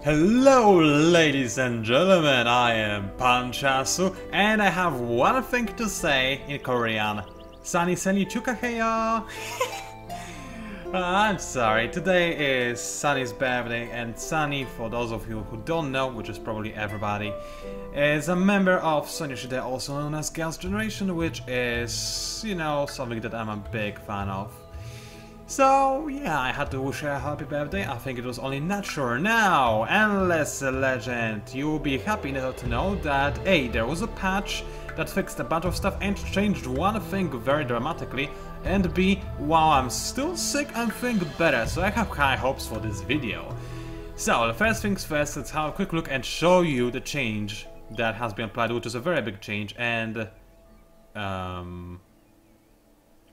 Hello ladies and gentlemen, I am PANCZASU and I have one thing to say in Korean. Sunny Sunny Chukaheyo! I'm sorry, today is Sunny's birthday, and Sunny, for those of you who don't know, which is probably everybody, is a member of Sonushide, also known as Girls' Generation, which is, you know, something that I'm a big fan of. So, yeah, I had to wish her a happy birthday. I think it was only natural. Now, Endless Legend, you'll be happy to know that A, there was a patch that fixed a bunch of stuff and changed one thing very dramatically, and B, while I'm still sick, I'm feeling better, so I have high hopes for this video. So, the first things first, let's have a quick look and show you the change that has been applied, which is a very big change, and...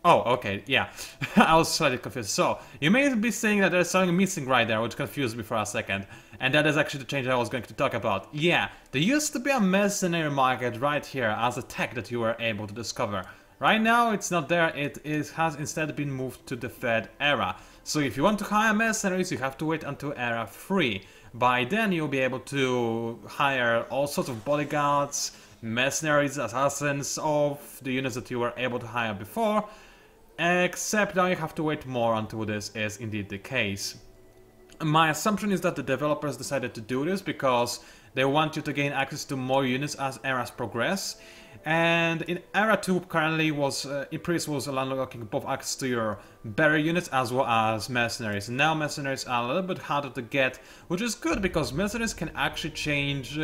Oh, okay, yeah. I was slightly confused. So, you may be saying that there's something missing right there, which confused me for a second. And that is actually the change I was going to talk about. Yeah, there used to be a mercenary market right here as a tech that you were able to discover. Right now, it's not there. It has instead been moved to the third era. So if you want to hire mercenaries, you have to wait until era 3. By then, you'll be able to hire all sorts of bodyguards, mercenaries, assassins of the units that you were able to hire before. Except now you have to wait more until this is indeed the case. My assumption is that the developers decided to do this because they want you to gain access to more units as eras progress. And in Era 2 currently Priest was unlocking both access to your better units as well as mercenaries. Now mercenaries are a little bit harder to get, which is good because mercenaries can actually change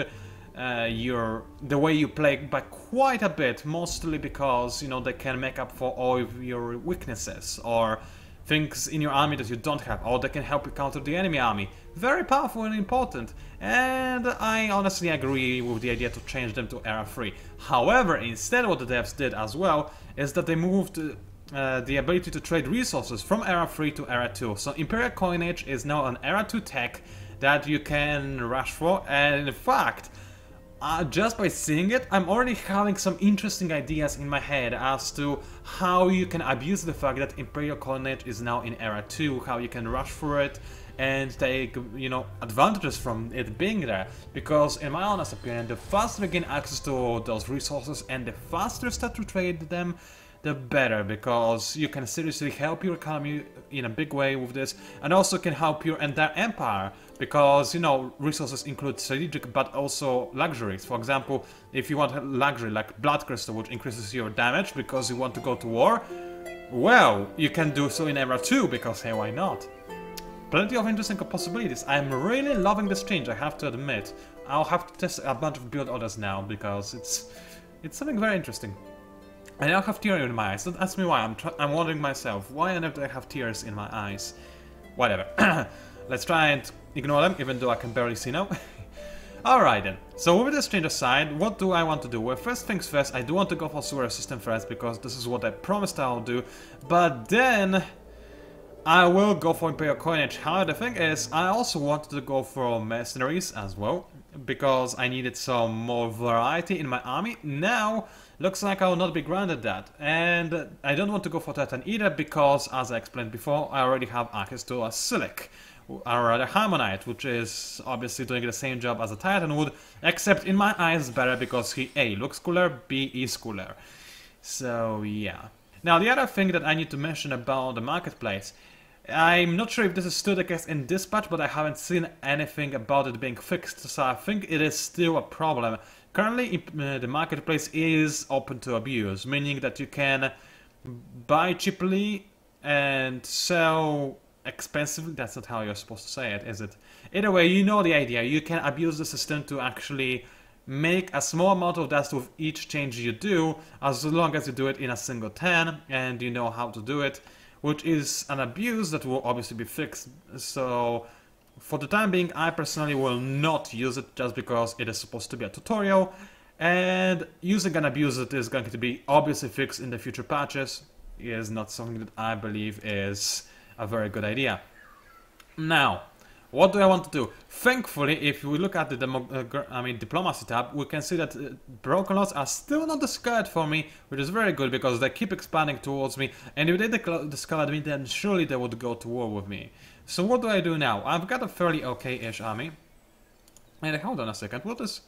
the way you play by quite a bit, mostly because, you know, they can make up for all of your weaknesses or things in your army that you don't have, or they can help you counter the enemy army. Very powerful and important, and I honestly agree with the idea to change them to Era 3. However, instead what the devs did as well is that they moved the ability to trade resources from Era 3 to Era 2. So Imperial Coinage is now an Era 2 tech that you can rush for, and in fact, just by seeing it, I'm already having some interesting ideas in my head as to how you can abuse the fact that Imperial Coinage is now in Era 2, how you can rush for it and take, you know, advantages from it being there. Because in my honest opinion, the faster you gain access to those resources and the faster you start to trade them, the better, because you can seriously help your economy in a big way with this, and also can help your entire empire, because, you know, resources include strategic but also luxuries. For example, if you want a luxury like Blood Crystal, which increases your damage because you want to go to war, well, you can do so in Era 2, because hey, why not? Plenty of interesting possibilities. I'm really loving this change, I have to admit. I'll have to test a bunch of build orders now, because it's something very interesting. I now have tears in my eyes. Don't ask me why. I'm wondering myself, why on earth do I have tears in my eyes? Whatever. Let's try and ignore them, even though I can barely see now. Alright then. So with this change aside, what do I want to do? Well, first things first, I do want to go for sewer system first, because this is what I promised I'll do. But then I will go for Imperial Coinage. However, the thing is, I also wanted to go for mercenaries as well, because I needed some more variety in my army. Now, looks like I will not be granted that. And I don't want to go for Titan either, because, as I explained before, I already have access to a Silic, or rather Harmonite, which is obviously doing the same job as a Titan would, except in my eyes better, because he A, looks cooler, B, is cooler. So, yeah. Now, the other thing that I need to mention about the marketplace, I'm not sure if this is still the case in Dispatch, but I haven't seen anything about it being fixed, so I think it is still a problem. Currently, the marketplace is open to abuse, meaning that you can buy cheaply and sell expensively. That's not how you're supposed to say it, is it? Either way, you know the idea. You can abuse the system to actually make a small amount of dust with each change you do, as long as you do it in a single turn and you know how to do it, which is an abuse that will obviously be fixed. So for the time being, I personally will not use it just because it is supposed to be a tutorial, and using and abuse it is going to be obviously fixed in the future patches. It is not something that I believe is a very good idea. Now, what do I want to do? Thankfully, if we look at the diplomacy tab, we can see that broken laws are still not discarded for me, which is very good because they keep expanding towards me, and if they discard me, then surely they would go to war with me. So what do I do now? I've got a fairly okay-ish army. And hold on a second, what is...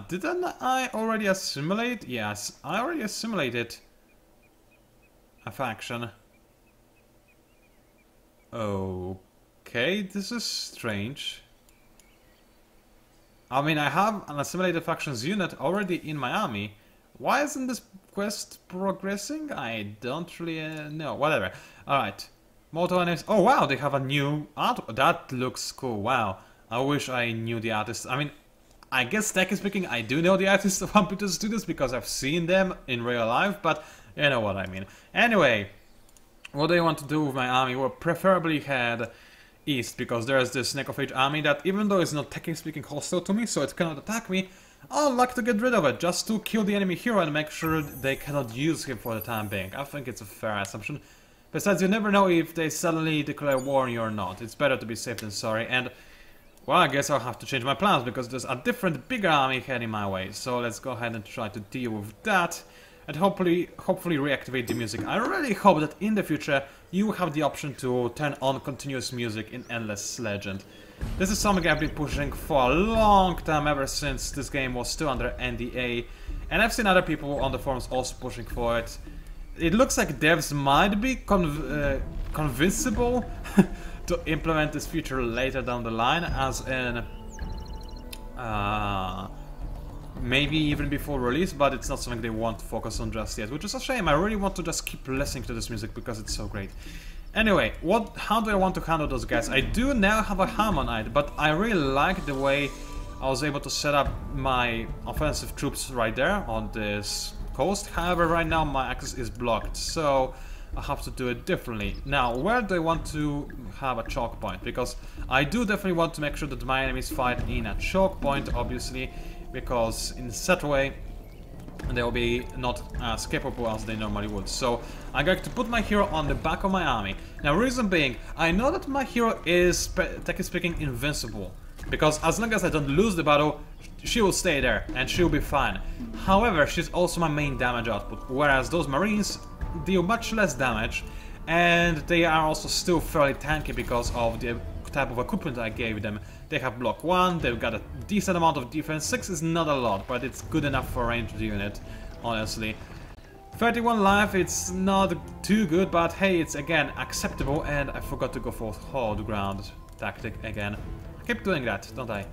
didn't I already assimilate? Yes, I already assimilated a faction. Okay, this is strange. I mean, I have an assimilated factions unit already in my army. Why isn't this quest progressing? I don't really know. Whatever. Alright. Mortal enemies. Oh wow, they have a new art. That looks cool. Wow. I wish I knew the artists. I mean, I guess technically speaking, I do know the artists of PANCZASU Studios because I've seen them in real life, but you know what I mean. Anyway, what do I want to do with my army? Well, preferably head east, because there's this necrophage army that, even though it's not technically speaking hostile to me, so it cannot attack me, I'd like to get rid of it, just to kill the enemy hero and make sure they cannot use him for the time being. I think it's a fair assumption. Besides, you never know if they suddenly declare war on you or not. It's better to be safe than sorry, and well, I guess I'll have to change my plans, because there's a different, bigger army heading my way. So let's go ahead and try to deal with that, and hopefully reactivate the music. I really hope that in the future you have the option to turn on continuous music in Endless Legend. This is something I've been pushing for a long time, ever since this game was still under NDA, and I've seen other people on the forums also pushing for it. It looks like devs might be convincible to implement this feature later down the line, as in maybe even before release, but it's not something they want to focus on just yet, which is a shame. I really want to just keep listening to this music because it's so great. Anyway, how do I want to handle those guys? I do now have a Harmonite, but I really like the way I was able to set up my offensive troops right there on this coast. However, right now my access is blocked, so I have to do it differently. Now, where do I want to have a choke point? Because I do definitely want to make sure that my enemies fight in a choke point, obviously, because in such a way they will be not as capable as they normally would. So I'm going to put my hero on the back of my army. Now, reason being, I know that my hero is, technically speaking, invincible, because as long as I don't lose the battle, she will stay there and she will be fine. However, she's also my main damage output, whereas those marines deal much less damage, and they are also still fairly tanky because of the type of equipment I gave them. They have block 1, they've got a decent amount of defense. 6 is not a lot, but it's good enough for a ranged unit, honestly. 31 life, it's not too good, but hey, it's again acceptable, and I forgot to go for hold ground tactic again. I keep doing that, don't I?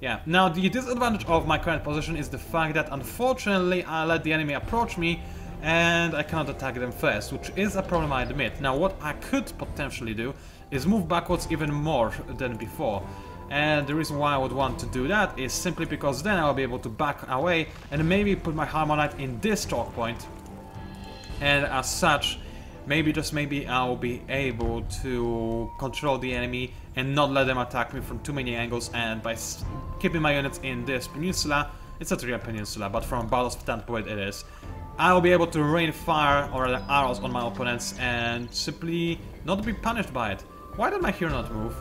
Yeah, now the disadvantage of my current position is the fact that unfortunately I let the enemy approach me and I cannot attack them first, which is a problem, I admit. Now, what I could potentially do is move backwards even more than before. And the reason why I would want to do that is simply because then I'll be able to back away and maybe put my Harmonite in this choke point. And as such, maybe, just maybe, I'll be able to control the enemy and not let them attack me from too many angles, and by keeping my units in this peninsula, it's not really a peninsula, but from a battle standpoint it is, I'll be able to rain fire or arrows on my opponents and simply not be punished by it. Why did my hero not move?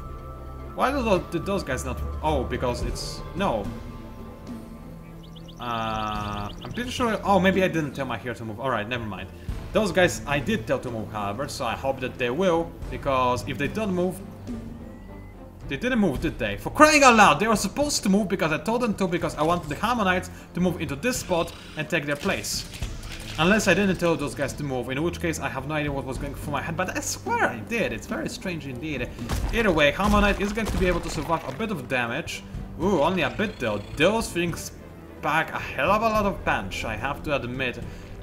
Why did those guys not... Oh, because it's... No. I'm pretty sure... Oh, maybe I didn't tell my hero to move. Alright, never mind. Those guys I did tell to move, however, so I hope that they will, because if they don't move... They didn't move, did they? For crying out loud! They were supposed to move because I told them to, because I wanted the Harmonites to move into this spot and take their place. Unless I didn't tell those guys to move, in which case I have no idea what was going through my head, but I swear I did. It's very strange indeed. Either way, Harmonite is going to be able to survive a bit of damage. Ooh, only a bit though. Those things pack a hell of a lot of punch, I have to admit.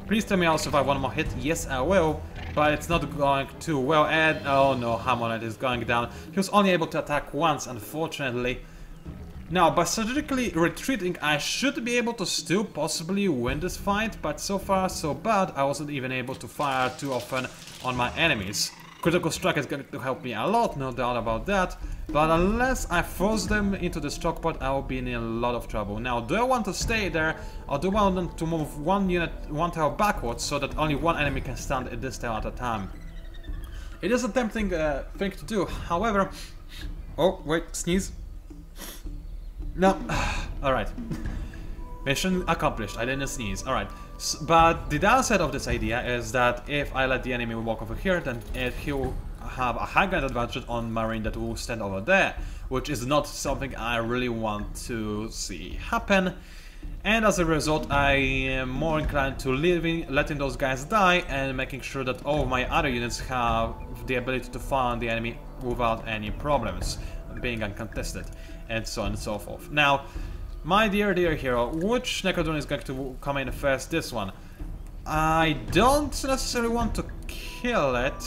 Please tell me I'll survive one more hit. Yes, I will, but it's not going too well. And oh no, Harmonite is going down. He was only able to attack once, unfortunately. Now, by strategically retreating, I should be able to still possibly win this fight, but so far so bad, I wasn't even able to fire too often on my enemies. Critical strike is going to help me a lot, no doubt about that, but unless I force them into this choke point, I will be in a lot of trouble. Now, do I want to stay there, or do I want them to move one tile backwards so that only one enemy can stand at this tile at a time? It is a tempting thing to do, however... Oh, wait, sneeze. No, alright. Mission accomplished, I didn't sneeze, alright. But the downside of this idea is that if I let the enemy walk over here, then he'll have a high ground advantage on Marine that will stand over there, which is not something I really want to see happen. And as a result, I am more inclined to letting those guys die and making sure that all of my other units have the ability to find the enemy without any problems, being uncontested, and so on and so forth. Now, my dear hero, which Necrodrone is going to come in first? This one. I don't necessarily want to kill it,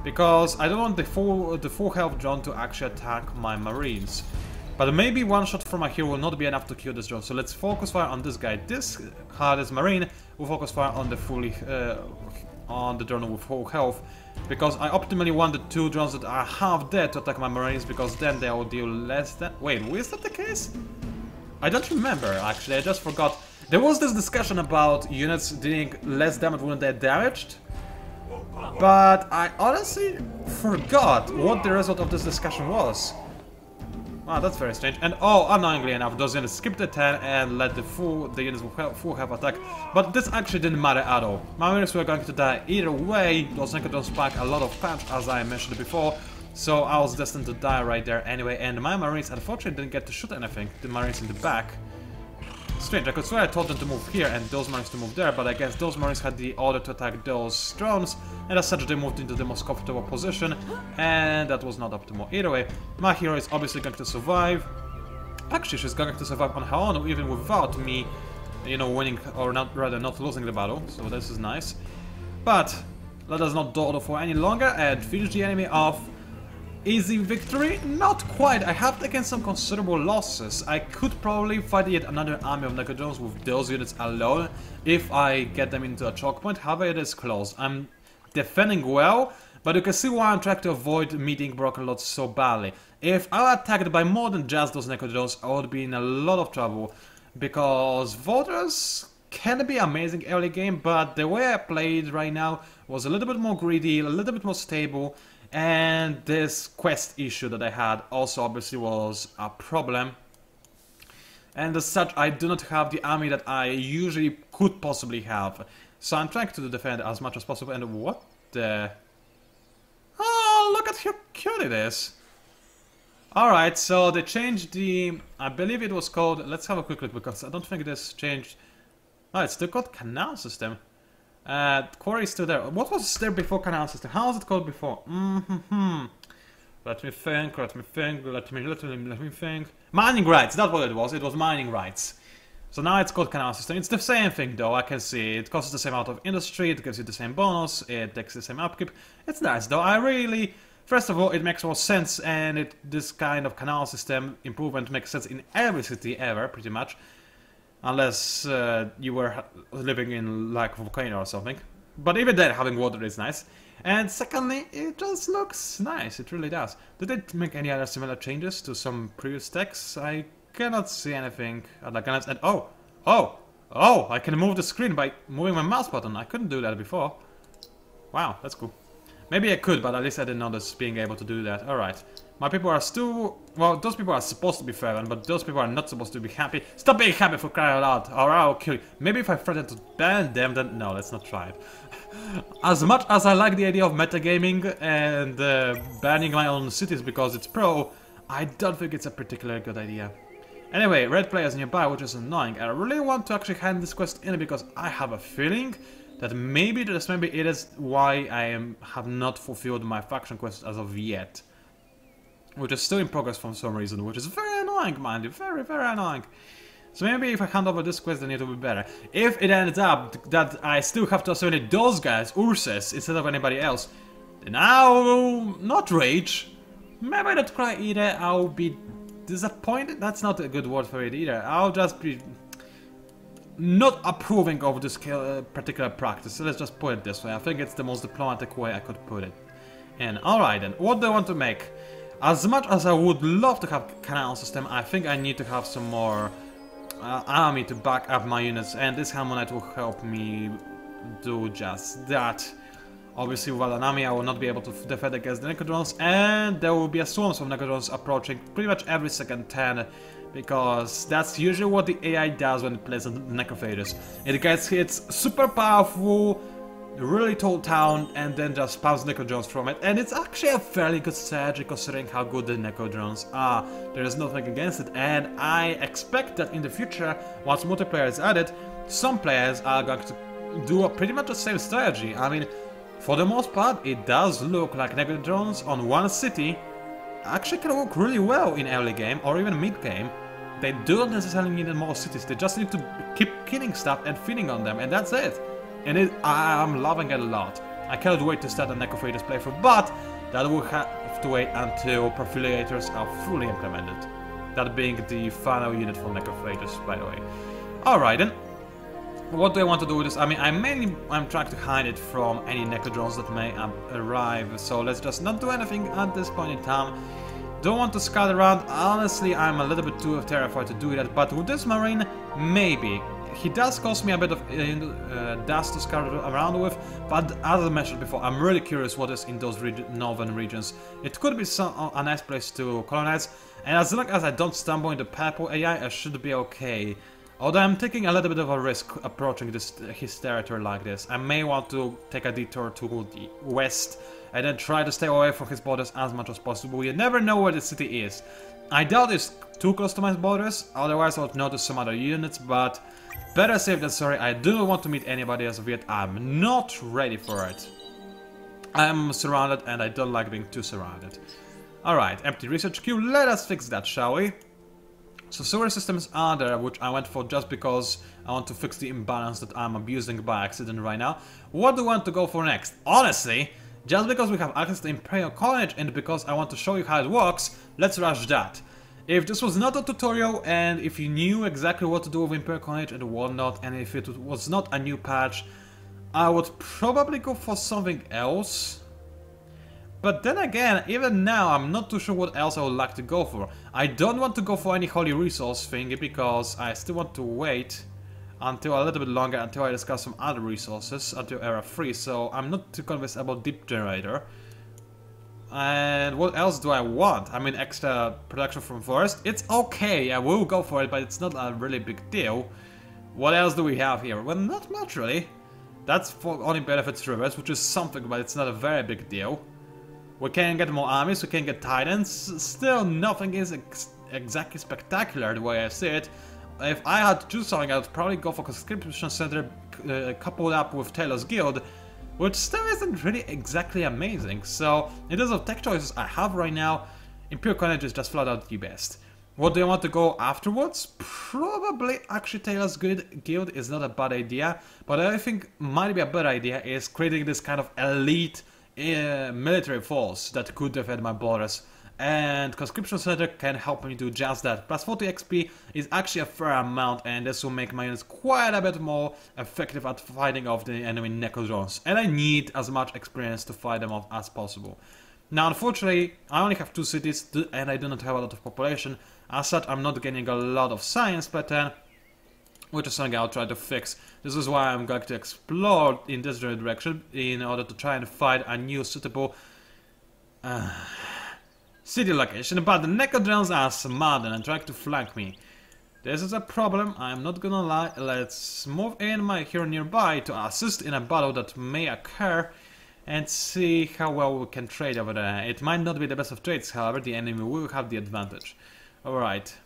because I don't want the full health drone to actually attack my Marines. But maybe one shot from my hero will not be enough to kill this drone, so let's focus fire on this guy. This hardest Marine will focus fire on the on the drone with full health, because I optimally want the two drones that are half dead to attack my Marines, because then they will deal less than... Wait, is that the case? I don't remember, actually, I just forgot. There was this discussion about units dealing less damage when they're damaged, but I honestly forgot what the result of this discussion was. Wow, that's very strange. And oh, annoyingly enough, those units skipped the turn and let the units with full health attack. But this actually didn't matter at all. My units were going to die either way. Those Necrodrones pack a lot of punch, as I mentioned before. So I was destined to die right there anyway. And my Marines unfortunately didn't get to shoot anything. The Marines in the back. Strange, I could swear I told them to move here and those Marines to move there, but I guess those Marines had the order to attack those drones, and as such they moved into the most comfortable position, and that was not optimal. Either way, my hero is obviously going to survive. Actually, she's going to survive on her own, even without me, you know, winning, or rather not losing the battle, so this is nice. But let us not dawdle for any longer and finish the enemy off. Easy victory? Not quite. I have taken some considerable losses. I could probably fight yet another army of Necrodrones with those units alone if I get them into a choke point. However, it is close. I'm defending well, but you can see why I'm trying to avoid meeting Broken Lords so badly. If I were attacked by more than just those Necrodrones, I would be in a lot of trouble, because Voters can be amazing early game, but the way I played right now was a little bit more greedy, a little bit more stable. And this quest issue that I had also obviously was a problem. And as such, I do not have the army that I usually could possibly have. So I'm trying to defend as much as possible. And what the... Oh, look at how cute it is. Alright, so they changed the... I believe it was called... Let's have a quick look, because I don't think this changed... Oh, it's still called Canal System. Quarry is still there. What was there before Canal System? How was it called before? Let me think. Mining rights, that's what it was. It was mining rights. So now it's called Canal System. It's the same thing though, I can see. It costs the same amount of industry, it gives you the same bonus, it takes the same upkeep. It's nice though. I really... First of all, it makes more sense, and this kind of canal system improvement makes sense in every city ever, pretty much. Unless you were living in like a volcano or something. But even then, having water is nice. And secondly, it just looks nice, it really does. Did they make any other similar changes to some previous texts? I cannot see anything at a glance. And oh, I can move the screen by moving my mouse button. I couldn't do that before. Wow, that's cool. Maybe I could, but at least I didn't notice being able to do that. Alright. My people are still... Well, those people are supposed to be fervent, but those people are not supposed to be happy. Stop being happy, for crying out loud, or I'll kill you. Maybe if I threaten to ban them, then... No, let's not try it. As much as I like the idea of metagaming and banning my own cities because it's pro, I don't think it's a particularly good idea. Anyway, red players nearby, which is annoying. I really want to actually hand this quest in because I have a feeling that maybe it is why I have not fulfilled my faction quest as of yet. Which is still in progress for some reason, which is very annoying, mind you, very, very annoying. So maybe if I hand over this quest, then it will be better. If it ends up that I still have to assimilate those guys, Urses, instead of anybody else, then I'll not rage. Maybe not cry either, I'll be disappointed. That's not a good word for it either. I'll just be not approving of this particular practice. So let's just put it this way. I think it's the most diplomatic way I could put it. And alright then, what do I want to make? As much as I would love to have canal system, I think I need to have some more army to back up my units, and this Harmonite will help me do just that. Obviously, without an army, I will not be able to defend against the Necrodrones, and there will be a swarm of Necrodrones approaching pretty much every second turn, because that's usually what the AI does when it plays on Necrophages. It gets its super powerful really tall town and then just spawns Necro drones from it, and it's actually a fairly good strategy considering how good the Necro drones are. There is nothing against it, and I expect that in the future, once multiplayer is added, some players are going to do pretty much the same strategy. I mean, for the most part, it does look like Necro drones on one city actually can work really well in early game or even mid game. They don't necessarily need more cities, they just need to keep killing stuff and feeding on them, and that's it. And I'm loving it a lot. I cannot wait to start a Necrophagus playthrough, but that will have to wait until Profilators are fully implemented. That being the final unit for Necrophagus, by the way. Alright then. What do I want to do with this? I mean, I'm trying to hide it from any Necrodrones that may arrive, so let's just not do anything at this point in time. Don't want to scout around. Honestly, I'm a little bit too terrified to do that, but with this Marine, maybe. He does cost me a bit of dust to scout around with, but as I mentioned before, I'm really curious what is in those northern regions. It could be a nice place to colonize, and as long as I don't stumble into purple AI, I should be okay. Although I'm taking a little bit of a risk approaching his territory like this. I may want to take a detour to the west and then try to stay away from his borders as much as possible. You never know where the city is. I doubt it's too close to my borders, otherwise I would notice some other units, but better safe than sorry. I do not want to meet anybody as of yet. I'm not ready for it. I'm surrounded and I don't like being too surrounded. Alright, empty research queue. Let us fix that, shall we? So sewer systems are there, which I went for just because I want to fix the imbalance that I'm abusing by accident right now. What do I want to go for next? Honestly, just because we have access to Imperial College and because I want to show you how it works, let's rush that. If this was not a tutorial and if you knew exactly what to do with Imperial College and whatnot, and if it was not a new patch, I would probably go for something else. But then again, even now, I'm not too sure what else I would like to go for. I don't want to go for any holy resource thingy because I still want to wait until a little bit longer until I discuss some other resources until era 3, so I'm not too convinced about Deep Generator. And what else do I want? I mean, extra production from forest. It's okay, I will go for it, but it's not a really big deal. What else do we have here? Well, not much really. That's for only benefits rivers, which is something, but it's not a very big deal. We can get more armies, we can get titans, still nothing is exactly spectacular the way I see it. If I had to choose something, I would probably go for Conscription Center coupled up with Taylor's Guild, which still isn't really exactly amazing. So, in terms of tech choices I have right now, Imperial College is just flat out the best. What do I want to go afterwards? Probably actually Taylor's Guild is not a bad idea, but I think might be a better idea is creating this kind of elite military force that could defend my borders, and Conscription Center can help me do just that. Plus 40 XP is actually a fair amount, and this will make my units quite a bit more effective at fighting off the enemy Necrodrones, and I need as much experience to fight them off as possible. Now unfortunately I only have 2 cities and I do not have a lot of population, as such I'm not getting a lot of science pattern, which is something I'll try to fix. This is why I'm going to explore in this direction in order to try and find a new suitable city location. But the Necrodrones are smart and trying to flank me. This is a problem, I'm not gonna lie. Let's move in my hero nearby to assist in a battle that may occur and see how well we can trade over there. It might not be the best of trades, however, the enemy will have the advantage. Alright.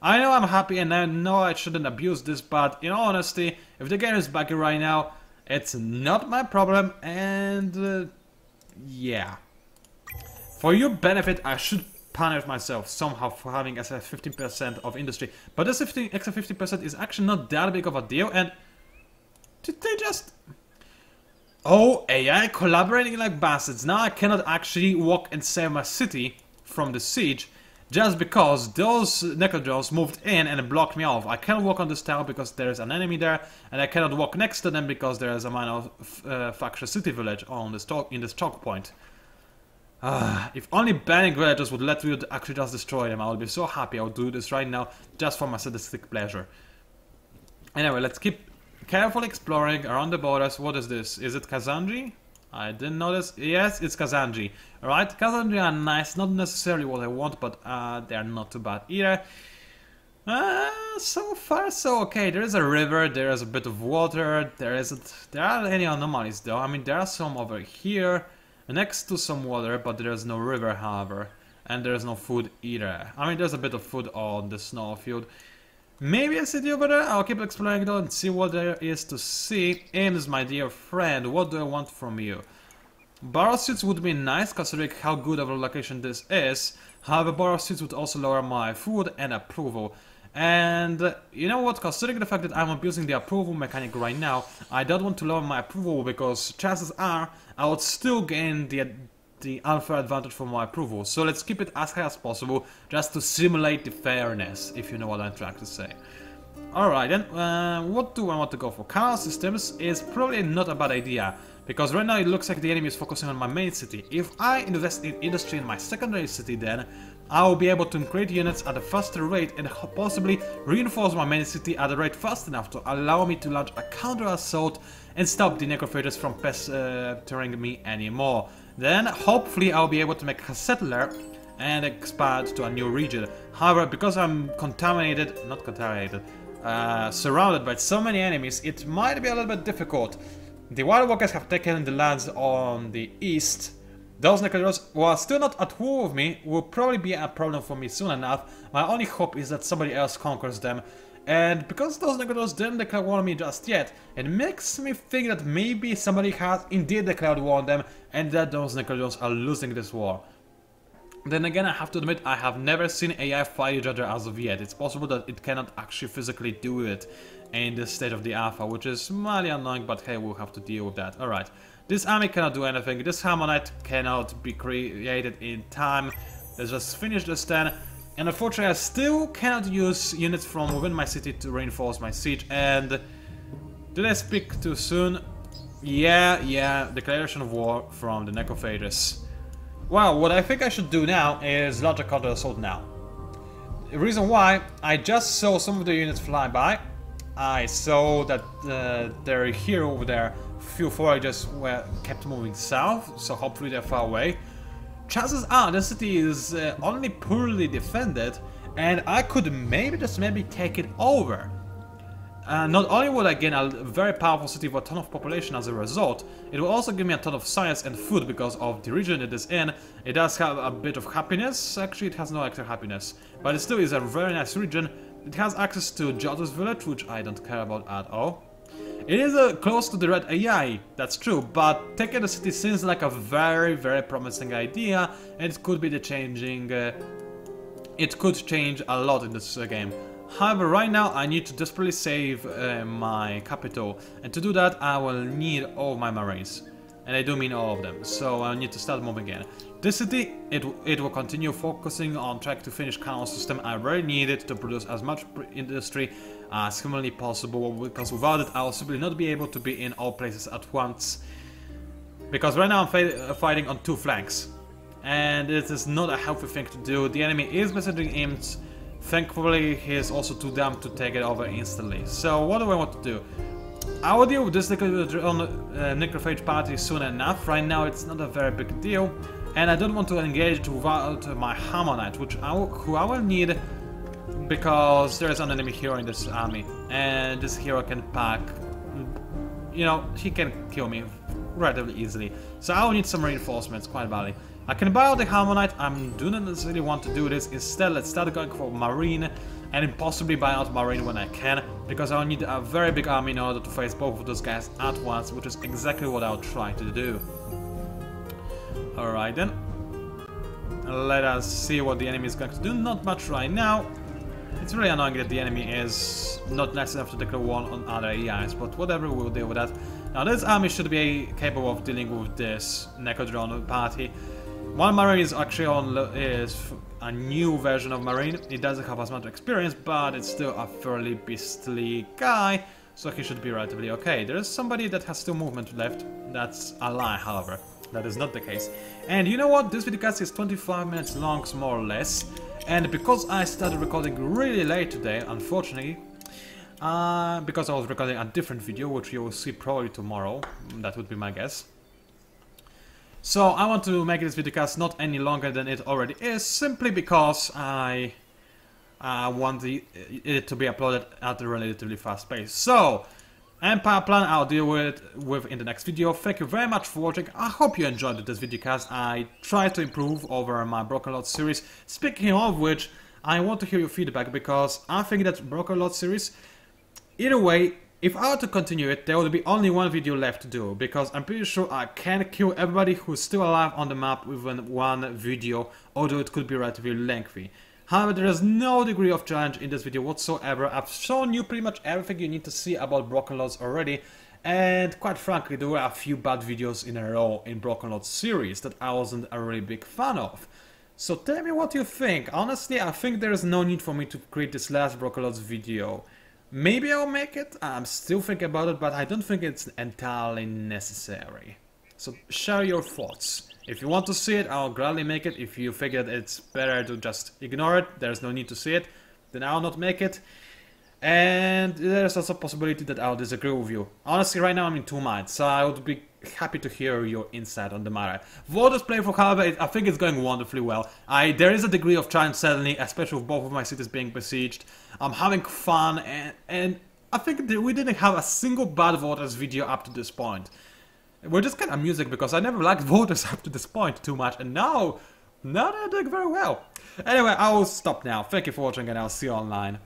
I know I'm happy and I know I shouldn't abuse this, but in all honesty, if the game is buggy right now, it's not my problem, and yeah. For your benefit, I should punish myself somehow for having extra 15% of industry, but this extra 50% is actually not that big of a deal, and did they just... Oh, AI collaborating like bastards. Now I cannot actually walk and save my city from the siege, just because those Necrodrones moved in and blocked me off. I cannot walk on this tower because there is an enemy there, and I cannot walk next to them because there is a minor faction city village on this in this choke point. If only banning villagers would let me actually just destroy them, I would be so happy. I would do this right now just for my sadistic pleasure. Anyway, let's keep carefully exploring around the borders. What is this? Is it Kazanji? I didn't notice. Yes, it's Kazanji. Alright, Kazanji are nice. Not necessarily what I want, but they are not too bad either. So far so okay. There is a river, there is a bit of water, there are any anomalies though. I mean, there are some over here, next to some water, but there is no river, however. And there is no food either. I mean, there's a bit of food on the snowfield. Maybe a city over there? I'll keep exploring though and see what there is to see. Ames, my dear friend, what do I want from you? Borrow suits would be nice considering how good of a location this is. However, borrow suits would also lower my food and approval. And you know what, considering the fact that I'm abusing the approval mechanic right now, I don't want to lower my approval because chances are I would still gain the unfair advantage from my approval. So let's keep it as high as possible just to simulate the fairness, if you know what I'm trying to say. Alright then, what do I want to go for? Canal systems is probably not a bad idea, because right now it looks like the enemy is focusing on my main city. If I invest in industry in my secondary city, then I will be able to create units at a faster rate and possibly reinforce my main city at a rate fast enough to allow me to launch a counter-assault and stop the necrophages from pestering me anymore. Then hopefully I'll be able to make a settler and expand to a new region. However, because I'm surrounded by so many enemies, it might be a little bit difficult. The Wild Walkers have taken the lands on the east. Those Necrodrons, who are still not at war with me, will probably be a problem for me soon enough. My only hope is that somebody else conquers them. And because those Necrodrons didn't declare war on me just yet, it makes me think that maybe somebody has indeed declared war on them and that those Necrodrons are losing this war. Then again, I have to admit, I have never seen AI fight each other as of yet. It's possible that it cannot actually physically do it in the state of the alpha, which is mildly annoying, but hey, we'll have to deal with that. Alright, this army cannot do anything, this Harmonite cannot be created in time. Let's just finish this then. And unfortunately, I still cannot use units from within my city to reinforce my siege. And did I speak too soon? Yeah, declaration of war from the necrophages. Well, what I think I should do now is launch a counter-assault now. The reason why, I just saw some of the units fly by. I saw that they're here over there. Few foragers kept moving south, so hopefully they're far away. Chances are the city is only poorly defended, and I could maybe take it over. Not only will I gain a very powerful city with a ton of population as a result, it will also give me a ton of science and food because of the region it is in. It does have a bit of happiness. Actually, it has no extra happiness, but it still is a very nice region. It has access to Jota's village, which I don't care about at all. It is close to the red AI, that's true, but taking the city seems like a very promising idea, and it could be the changing... it could change a lot in this game. However, right now I need to desperately save my capital, and to do that I will need all of my marines. And I do mean all of them, so I need to start moving again. This city, it will continue focusing on trying to finish canal system. I really need it to produce as much industry as humanly possible, because without it I will simply not be able to be in all places at once. Because right now I'm fighting on two flanks, and it is not a healthy thing to do. The enemy is messaging imps. Thankfully, he is also too dumb to take it over instantly. So what do I want to do? I will deal with this necrophage party soon enough. Right now it's not a very big deal, and I don't want to engage without my Harmonite, who I will need because there is an enemy hero in this army, and this hero can pack, you know, he can kill me relatively easily. So I will need some reinforcements quite badly. I can buy out the Harmonite. I do not necessarily want to do this. Instead, let's start going for Marine, and possibly buy out Marine when I can, because I'll need a very big army in order to face both of those guys at once, which is exactly what I'll try to do. Alright then. Let us see what the enemy is going to do. Not much right now. It's really annoying that the enemy is not nice enough to declare war on other AIs, but whatever, we'll deal with that. Now this army should be capable of dealing with this Necrodrone party. One Marine is actually is a new version of Marine. It doesn't have as much experience, but it's still a fairly beastly guy, so he should be relatively okay. There is somebody that has still movement left. That's a lie, however. That is not the case. And you know what? This videocast is 25 minutes long, more or less. And because I started recording really late today, unfortunately, because I was recording a different video, which you will see probably tomorrow, that would be my guess. So I want to make this videocast not any longer than it already is, simply because I I want it to be uploaded at a relatively fast pace. So, Empire Plan, I'll deal with in the next video. Thank you very much for watching. I hope you enjoyed this videocast. I tried to improve over my Broken Lord series. Speaking of which, I want to hear your feedback because I think that Broken Lord series, either way, if I were to continue it, there would be only one video left to do, because I'm pretty sure I can kill everybody who's still alive on the map within one video, although it could be relatively lengthy. However, there is no degree of challenge in this video whatsoever. I've shown you pretty much everything you need to see about Broken Lords already, and quite frankly, there were a few bad videos in a row in Broken Lords series that I wasn't a really big fan of. So tell me what you think. Honestly, I think there is no need for me to create this last Broken Lords video. Maybe I'll make it, I'm still thinking about it, but I don't think it's entirely necessary. So share your thoughts. If you want to see it, I'll gladly make it. If you figure that it's better to just ignore it, there's no need to see it, then I'll not make it. And there's also a possibility that I'll disagree with you. Honestly, right now I'm in two minds, so I would be happy to hear your insight on the matter. Voters playthrough, however, I think it's going wonderfully well. There is a degree of challenge suddenly, especially with both of my cities being besieged. I'm having fun, and I think that we didn't have a single bad voters video up to this point. We're just kind of amusing because I never liked voters up to this point too much, and now they're doing very well. Anyway, I will stop now. Thank you for watching, and I'll see you online.